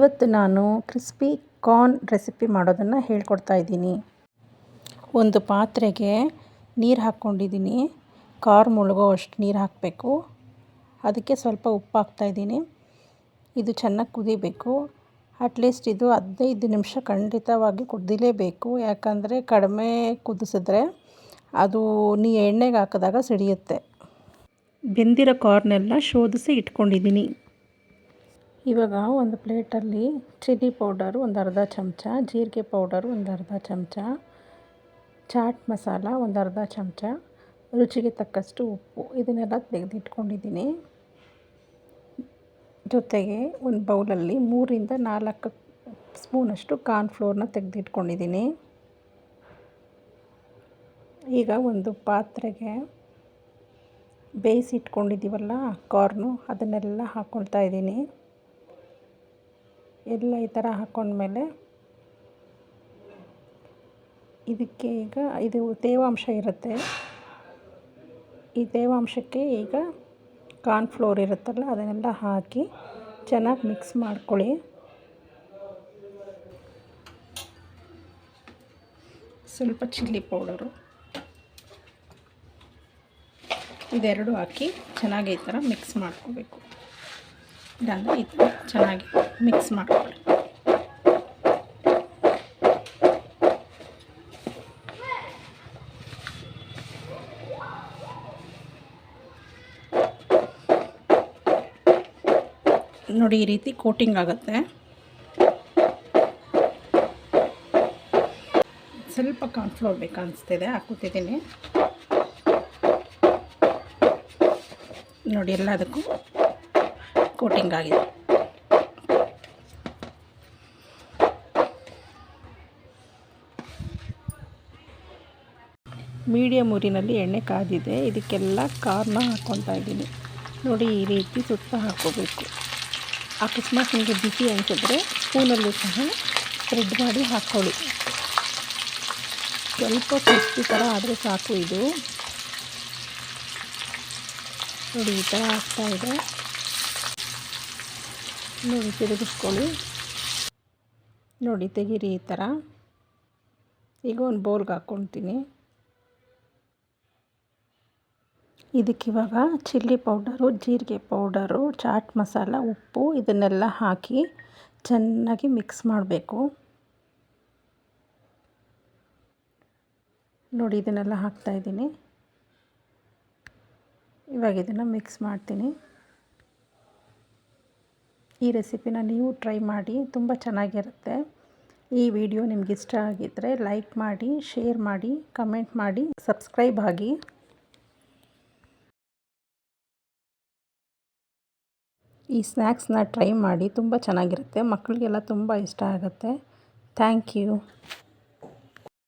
ಇವತ್ತು ನಾನು crispy corn recipe ಮಾಡೋದನ್ನು ಹೇಳ್ಕೊಡ್ತಾ ಇದ್ದೀನಿ. ಒಂದು ಪಾತ್ರೆಗೆ ನೀರು ಹಾಕ್ಕೊಂಡಿದ್ದೀನಿ. ಕಾರ್ನ್ ಮುಳುಗೋ ಅಷ್ಟು ನೀರು ಹಾಕಬೇಕು. ಅದಕ್ಕೆ ಸ್ವಲ್ಪ ಉಪ್ಪು ಹಾಕ್ತಾಯಿದ್ದೀನಿ. ಇದು ಚೆನ್ನಾಗಿ ಕುದಿಬೇಕು. ಅಟ್ಲೀಸ್ಟ್ ಇದು 15 ನಿಮಿಷ ಖಂಡಿತವಾಗಿ ಕುದಿಲೇಬೇಕು. ಯಾಕಂದರೆ ಕಡಿಮೆ ಕುದಿಸಿದ್ರೆ ಅದು ಎಣ್ಣೆಗೆ ಹಾಕಿದಾಗ ಸಿಡಿಯುತ್ತೆ. ಬೆಂದಿರೋ ಕಾರ್ನೆಲ್ಲ ಶೋಧಿಸಿ ಇಟ್ಕೊಂಡಿದ್ದೀನಿ. ಇವಾಗ ಒಂದು ಪ್ಲೇಟಲ್ಲಿ ಚಿಲ್ಲಿ ಪೌಡರು ಒಂದು ಅರ್ಧ ಚಮಚ, ಜೀರಿಗೆ ಪೌಡರು ಒಂದು ಅರ್ಧ ಚಮಚ, ಚಾಟ್ ಮಸಾಲ ಒಂದು ಅರ್ಧ ಚಮಚ, ರುಚಿಗೆ ತಕ್ಕಷ್ಟು ಉಪ್ಪು ಇದನ್ನೆಲ್ಲ ತೆಗೆದಿಟ್ಕೊಂಡಿದ್ದೀನಿ. ಜೊತೆಗೆ ಒಂದು ಬೌಲಲ್ಲಿ 3ರಿಂದ 4 ಸ್ಪೂನಷ್ಟು ಕಾರ್ನ್ಫ್ಲೋರ್ನ ತೆಗೆದಿಟ್ಕೊಂಡಿದ್ದೀನಿ. ಈಗ ಒಂದು ಪಾತ್ರೆಗೆ ಬೇಯಿಸಿಟ್ಕೊಂಡಿದ್ದೀವಲ್ಲ ಕಾರ್ನು, ಅದನ್ನೆಲ್ಲ ಹಾಕ್ಕೊಳ್ತಾ ಇದ್ದೀನಿ. ಎಲ್ಲ ಈ ಥರ ಹಾಕ್ಕೊಂಡ್ಮೇಲೆ ಇದಕ್ಕೆ ಈಗ ಇದು ತೇವಾಂಶ ಇರುತ್ತೆ. ಈ ತೇವಾಂಶಕ್ಕೆ ಈಗ ಕಾರ್ನ್ಫ್ಲೋರ್ ಇರುತ್ತಲ್ಲ ಅದನ್ನೆಲ್ಲ ಹಾಕಿ ಚೆನ್ನಾಗಿ ಮಿಕ್ಸ್ ಮಾಡ್ಕೊಳ್ಳಿ. ಸ್ವಲ್ಪ ಚಿಲ್ಲಿ ಪೌಡರು ಇದೆರಡು ಹಾಕಿ ಚೆನ್ನಾಗಿ ಈ ಥರ ಮಿಕ್ಸ್ ಮಾಡ್ಕೋಬೇಕು. ಇಲ್ಲಾಂದರೆ ಈ ಥರ ಚೆನ್ನಾಗಿ ಮಿಕ್ಸ್ ಮಾಡ್ಕೊಳ್ಳಿ. ನೋಡಿ, ಈ ರೀತಿ ಕೋಟಿಂಗ್ ಆಗುತ್ತೆ. ಸ್ವಲ್ಪ ಕಾರ್ನ್ಫ್ಲೋರ್ ಬೇಕನ್ನಿಸ್ತಿದೆ, ಹಾಕ್ಕೊತಿದ್ದೀನಿ. ನೋಡಿ, ಎಲ್ಲದಕ್ಕೂ ಕೋಟಿಂಗ್ ಆಗಿದೆ. ಮೀಡಿಯಮ್ ಊರಿನಲ್ಲಿ ಎಣ್ಣೆ ಕಾದಿದೆ. ಇದಕ್ಕೆಲ್ಲ ಕಾರ್ನ ಹಾಕ್ಕೊತಾ ಇದ್ದೀನಿ. ನೋಡಿ, ಈ ರೀತಿ ಸುತ್ತ ಹಾಕ್ಕೋಬೇಕು. ಅಕಸ್ಮಾತ್ ನಿಮಗೆ ಬಿಸಿ ಅನಿಸಿದ್ರೆ ಸ್ಪೂನಲ್ಲೂ ಸಹ ಸ್ಪ್ರೆಡ್ ಮಾಡಿ ಹಾಕ್ಕೊಳ್ಳಿ. ಸ್ವಲ್ಪ ಕ್ರಿಸ್ಪಿ ಥರ ಆದರೆ ಸಾಕು. ಇದು ನೋಡಿ, ಈ ಥರ ಆಗ್ತಾಯಿದೆ. ನೋಡಿ, ತಿರುಗಿಸ್ಕೊಳ್ಳಿ. ನೋಡಿ, ತೆಗೀರಿ ಈ ಥರ. ಈಗ ಒಂದು ಬೌಲ್ಗೆ ಹಾಕ್ಕೊಳ್ತೀನಿ. ಇದಕ್ಕಿವಾಗ ಚಿಲ್ಲಿ ಪೌಡರು, ಜೀರಿಗೆ ಪೌಡರು, ಚಾಟ್ ಮಸಾಲ, ಉಪ್ಪು ಇದನ್ನೆಲ್ಲ ಹಾಕಿ ಚೆನ್ನಾಗಿ ಮಿಕ್ಸ್ ಮಾಡಬೇಕು. ನೋಡಿ, ಇದನ್ನೆಲ್ಲ ಹಾಕ್ತಾಯಿದ್ದೀನಿ. ಇವಾಗ ಇದನ್ನು ಮಿಕ್ಸ್ ಮಾಡ್ತೀನಿ. ಈ ರೆಸಿಪಿನ ನೀವು ಟ್ರೈ ಮಾಡಿ, ತುಂಬ ಚೆನ್ನಾಗಿರುತ್ತೆ. ಈ ವಿಡಿಯೋ ನಿಮ್ಗೆ ಇಷ್ಟ ಆಗಿದ್ದರೆ ಲೈಕ್ ಮಾಡಿ, ಶೇರ್ ಮಾಡಿ, ಕಮೆಂಟ್ ಮಾಡಿ, ಸಬ್ಸ್ಕ್ರೈಬ್ ಆಗಿ. ಈ ಸ್ನ್ಯಾಕ್ಸ್ನ ಟ್ರೈ ಮಾಡಿ, ತುಂಬ ಚೆನ್ನಾಗಿರುತ್ತೆ. ಮಕ್ಕಳಿಗೆಲ್ಲ ತುಂಬ ಇಷ್ಟ ಆಗುತ್ತೆ. Thank you.